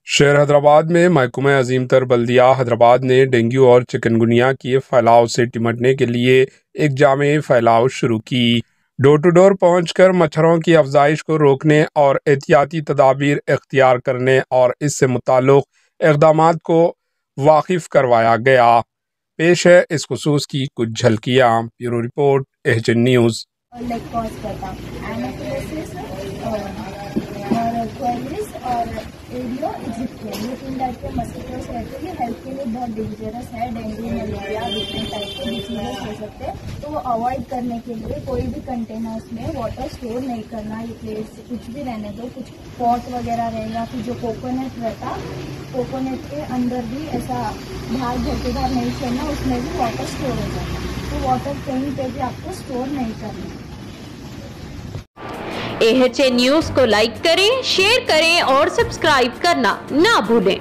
शहर हैदराबाद में महकमा अजीम तर बल्दिया हैदराबाद ने डेंगू और चिकनगुनिया के फैलाव से निपटने के लिए एक जामे फैलाव शुरू की। डोर टू डोर पहुंचकर मच्छरों की अफजाइश को रोकने और एहतियाती तदाबीर इख्तियार करने और इससे मुताल्लिक इक़दाम को वाकिफ करवाया गया। पेश है इस खुसूस की कुछ झलकियाँ। Bureau report HN news. और एरियो इजिप्टियन ये 3 टाइप के मस्किटोस रहते हैं। ये हेल्थ के लिए बहुत डेंजरस है। डेंगू, मलेरिया, डिफरेंट टाइप के डिसीजेस हो सकते हैं। तो वो अवॉइड करने के लिए कोई भी कंटेनर्स में वाटर स्टोर नहीं करना। ये प्लेट्स कुछ भी रहने दो, कुछ पॉट वगैरह रहेगा, फिर जो कोकोनट रहता, कोकोनट के अंदर भी ऐसा बाहर झटकेदार नहीं करना, उसमें भी वाटर स्टोर हो जाता। तो वाटर कहीं पे भी आपको स्टोर नहीं करना। एचएन न्यूज़ को लाइक करें, शेयर करें और सब्सक्राइब करना ना भूलें।